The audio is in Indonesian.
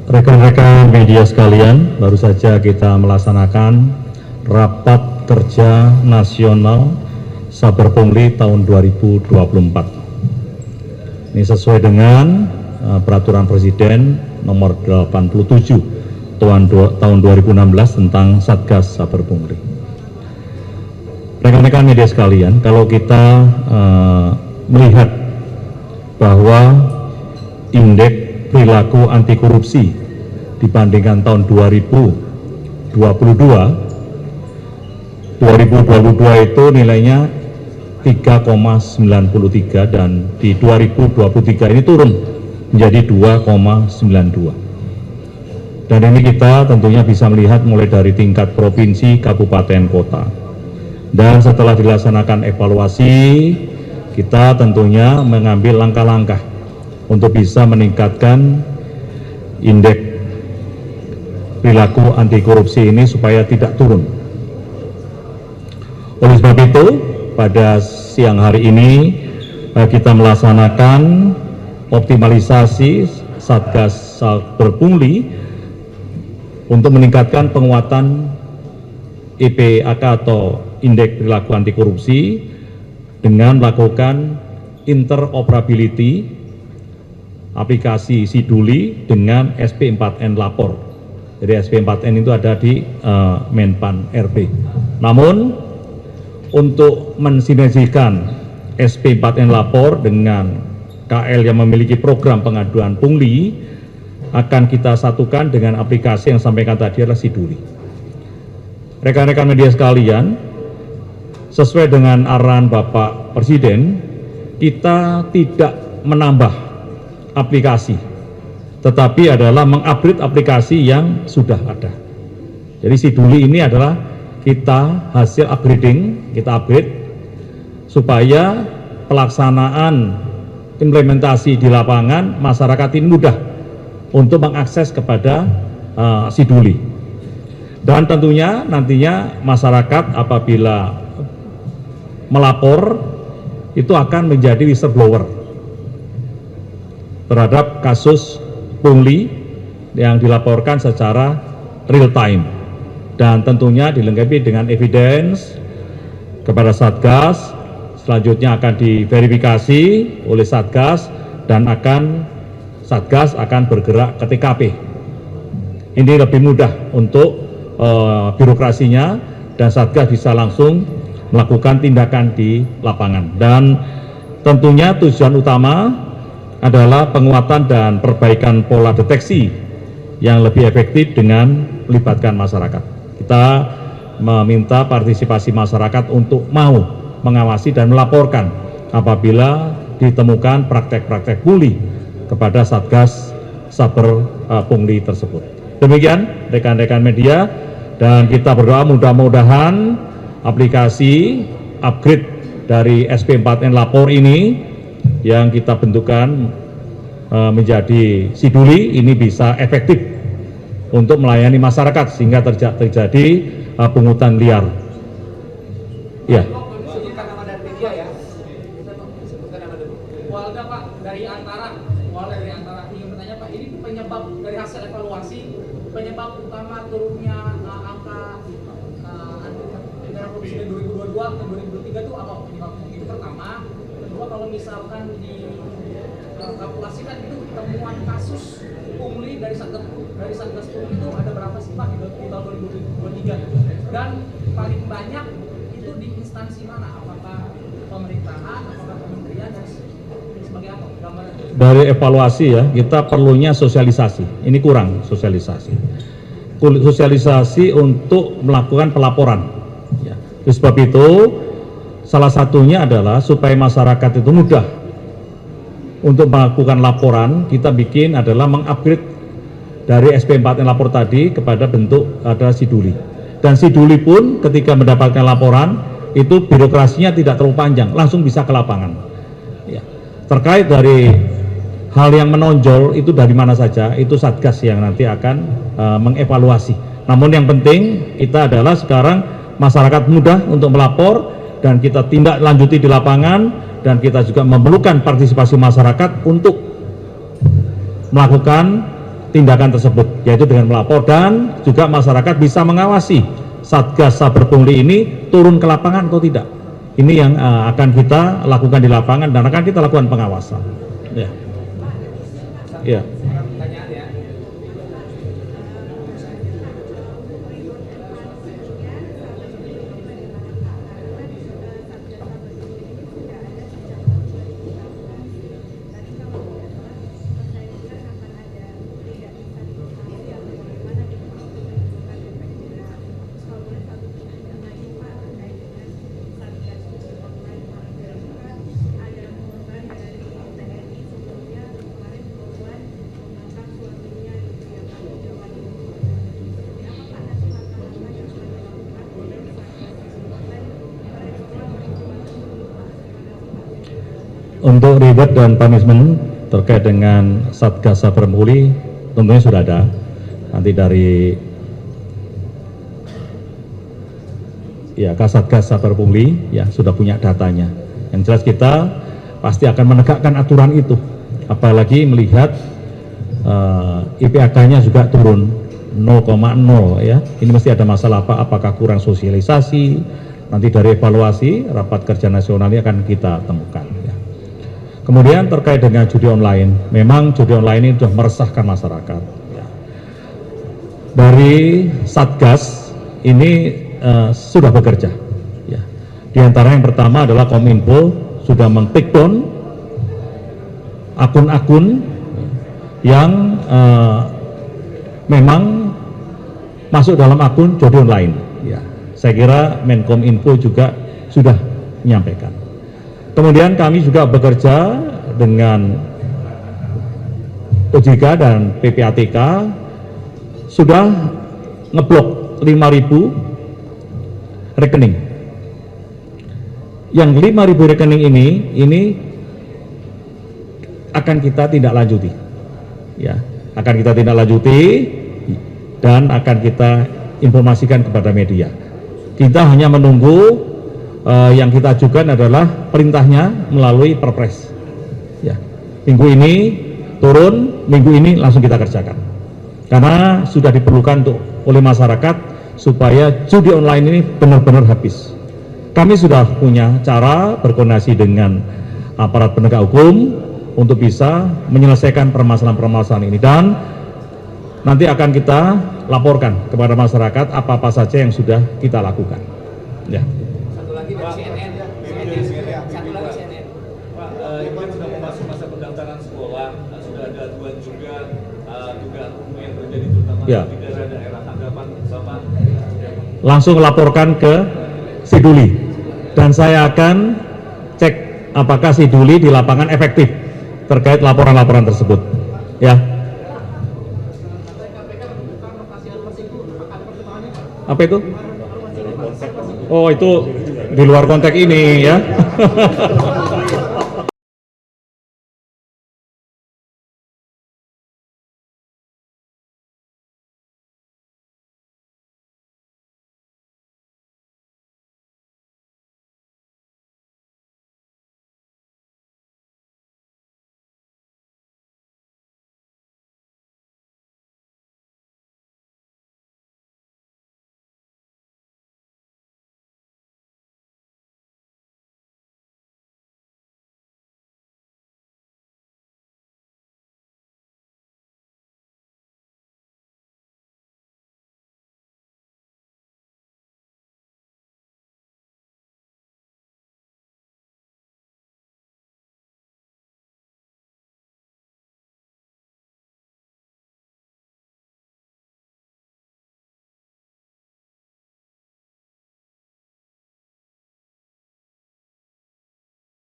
Rekan-rekan media sekalian, baru saja kita melaksanakan rapat kerja nasional Saber Pungli tahun 2024. Ini sesuai dengan peraturan Presiden nomor 87 tahun 2016 tentang Satgas Saber Pungli. Rekan-rekan media sekalian, kalau kita melihat bahwa indeks perilaku anti korupsi dibandingkan tahun 2022 itu nilainya 3,93 dan di 2023 ini turun menjadi 2,92. Dan ini kita tentunya bisa melihat mulai dari tingkat provinsi, kabupaten, kota. Dan setelah dilaksanakan evaluasi, kita tentunya mengambil langkah-langkah untuk bisa meningkatkan indeks perilaku anti korupsi ini supaya tidak turun. Oleh sebab itu, pada siang hari ini kita melaksanakan optimalisasi Satgas Saber Pungli untuk meningkatkan penguatan IPAK atau indeks perilaku anti korupsi dengan melakukan interoperability aplikasi Siduli dengan SP4N Lapor. Jadi SP4N itu ada di Menpan RB. Namun untuk mensinergikan SP4N Lapor dengan KL yang memiliki program pengaduan pungli akan kita satukan dengan aplikasi yang sampaikan tadi adalah Siduli. Rekan-rekan media sekalian, sesuai dengan arahan Bapak Presiden, kita tidak menambah aplikasi, tetapi adalah mengupgrade aplikasi yang sudah ada. Jadi Siduli ini adalah kita hasil upgrading, kita upgrade supaya pelaksanaan implementasi di lapangan masyarakat ini mudah untuk mengakses kepada Siduli. Dan tentunya nantinya masyarakat apabila melapor itu akan menjadi whistleblower terhadap kasus pungli yang dilaporkan secara real time dan tentunya dilengkapi dengan evidence kepada Satgas. Selanjutnya akan diverifikasi oleh Satgas dan Satgas akan bergerak ke TKP. Ini lebih mudah untuk birokrasinya dan Satgas bisa langsung melakukan tindakan di lapangan. Dan tentunya tujuan utama adalah penguatan dan perbaikan pola deteksi yang lebih efektif dengan melibatkan masyarakat. Kita meminta partisipasi masyarakat untuk mau mengawasi dan melaporkan apabila ditemukan praktek-praktek pungli kepada Satgas Saber Pungli tersebut. Demikian rekan-rekan media, dan kita berdoa mudah-mudahan aplikasi upgrade dari SP4N Lapor ini yang kita bentukkan menjadi Siduli ini bisa efektif untuk melayani masyarakat sehingga terjadi pungutan liar. Ya. Sebutkan nama dan media ya. Sebutkan nama dulu. Walda Pak, dari antara ingin bertanya Pak, ini penyebab dari hasil evaluasi, penyebab utama turunnya angka negara korupsi dari 2022 ke 2023 itu apa? Itu pertama. Kedua, kalau misalkan dikalkulasikan itu temuan kasus pungli dari Satgas Pungli itu ada berapa sih Pak di tahun 2023? Dan paling banyak itu di instansi mana? Apakah pemerintahan, apakah kementerian, dan sebagai apa? Dari evaluasi ya, kita perlunya sosialisasi. Ini kurang sosialisasi. Sosialisasi untuk melakukan pelaporan. Ya. Sebab itu salah satunya adalah supaya masyarakat itu mudah untuk melakukan laporan, kita bikin adalah mengupgrade dari SP4N Lapor tadi kepada bentuk ada Siduli. Dan Siduli pun ketika mendapatkan laporan, itu birokrasinya tidak terlalu panjang, langsung bisa ke lapangan. Ya. Terkait dari hal yang menonjol itu dari mana saja, itu Satgas yang nanti akan mengevaluasi. Namun yang penting kita adalah sekarang masyarakat mudah untuk melapor, dan kita tindak lanjuti di lapangan, dan kita juga memerlukan partisipasi masyarakat untuk melakukan tindakan tersebut, yaitu dengan melapor, dan juga masyarakat bisa mengawasi Satgas Saber Pungli ini turun ke lapangan atau tidak. Ini yang akan kita lakukan di lapangan dan akan kita lakukan pengawasan. Ya. Ya. Pertanyaan ya. Untuk reward dan punishment terkait dengan Satgas Saber Pungli tentunya sudah ada. Nanti dari Kasatgas Saber Pungli ya sudah punya datanya. Yang jelas kita pasti akan menegakkan aturan itu. Apalagi melihat IPAK-nya juga turun 0,0 ya. Ini mesti ada masalah apa? Apakah kurang sosialisasi? Nanti dari evaluasi rapat kerja nasional ini akan kita temukan. Kemudian terkait dengan judi online, memang judi online ini sudah meresahkan masyarakat. Dari Satgas ini sudah bekerja. Ya. Di antara yang pertama adalah Kominfo sudah men-take down akun-akun yang memang masuk dalam akun judi online. Ya. Saya kira Menkominfo juga sudah menyampaikan. Kemudian kami juga bekerja dengan OJK dan PPATK sudah ngeblok 5.000 rekening. Yang 5.000 rekening ini akan kita tindak lanjuti. Ya, akan kita tindak lanjuti dan akan kita informasikan kepada media. Kita hanya menunggu yang kita ajukan adalah perintahnya melalui Perpres. Ya, minggu ini turun, minggu ini langsung kita kerjakan. Karena sudah diperlukan oleh masyarakat supaya judi online ini benar-benar habis. Kami sudah punya cara berkoordinasi dengan aparat penegak hukum untuk bisa menyelesaikan permasalahan-permasalahan ini, dan nanti akan kita laporkan kepada masyarakat apa-apa saja yang sudah kita lakukan. Ya. Dari CNN. Satu lagi CNN. Pak, ini kan sudah memasuki masa pendaftaran sekolah, sudah ada aduan juga dugaan yang terjadi terutama Ya. di daerah-daerah. Tanggapan Bapak? Langsung laporkan ke Siduli dan saya akan cek apakah Siduli di lapangan efektif terkait laporan-laporan tersebut. Ya. Apa itu? Oh, itu di luar konteks ini ya.